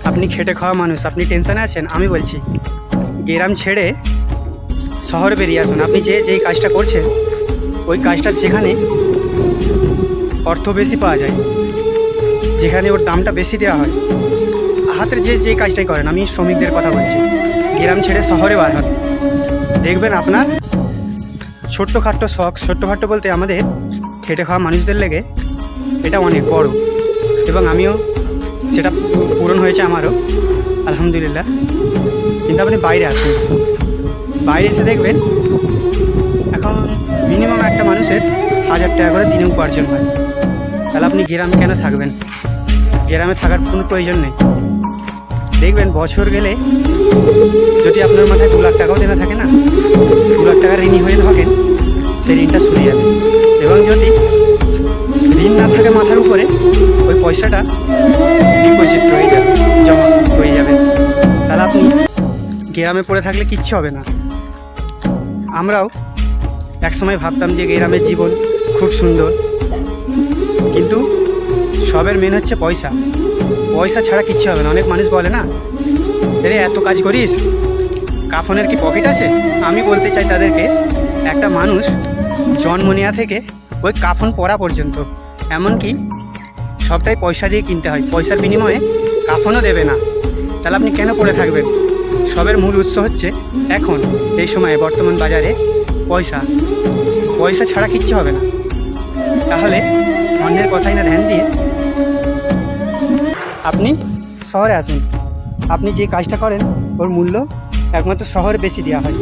আপনি খেটে খাওয়া মানুষ, আপনি টেনশনে আছেন। আমি বলছি গ্রাম ছেড়ে শহরে বেরিয়ে আসুন। আপনি যেই কাজটা করছেন ওই কাজটা যেখানে অর্থ বেশি পাওয়া যায়, যেখানে ওর দামটা বেশি দেওয়া হয়, হাতের যেই কাজটাই করেন, আমি শ্রমিকদের কথা বলছি, গ্রাম ছেড়ে শহরে বার হন। দেখবেন আপনার ছোট্টখাট্টো শখ, ছোট্টখাট্টো বলতে আমাদের খেটে খাওয়া মানুষদের লেগে এটা অনেক বড়, এবং আমিও সেটা পূরণ হয়েছে আমারও, আলহামদুলিল্লাহ। কিন্তু আপনি বাইরে আসুন, বাইরে এসে দেখবেন এখন মিনিমাম একটা মানুষের 1000 টাকা করে দিনে উপার্জন হয়। তাহলে আপনি গ্রামে কেন থাকবেন? গ্রামে থাকার কোনো প্রয়োজন নেই। দেখবেন বছর গেলে যদি আপনার মাথায় 2 লাখ টাকাও দেনা থাকে না, 2 লাখ টাকা ঋণী হয়ে থাকেন, সেই ঋণটা সরে যাবে। এবং যদি ঋণ না থাকে মাথার উপরে, ওই পয়সাটা ডিপোজিট হয়ে যাবে, জমা হয়ে যাবে। তাহলে আপনি গ্রামে পড়ে থাকলে কিচ্ছু হবে না। আমরাও একসময় ভাবতাম যে গ্রামের জীবন খুব সুন্দর, কিন্তু সবের মেন হচ্ছে পয়সা। পয়সা ছাড়া কিচ্ছু হবে না। অনেক মানুষ বলে না, রে এত কাজ করিস, কাফনের কি পকেট আছে? আমি বলতে চাই তাদেরকে, একটা মানুষ জন্ম নেওয়া থেকে ওই কাফন পরা পর্যন্ত, এমনকি সবটাই পয়সা দিয়ে কিনতে হয়, পয়সার বিনিময়ে কাফনও দেবে না। তাহলে আপনি কেন পড়ে থাকবেন? সবের মূল উৎস হচ্ছে এখন এই সময়ে বর্তমান বাজারে পয়সা। পয়সা ছাড়া কিচ্ছু হবে না। তাহলে অন্যের কথাই না ধ্যান দিয়ে আপনি শহরে আসুন। আপনি যে কাজটা করেন ওর মূল্য একমাত্র শহরে বেশি দেওয়া হয়।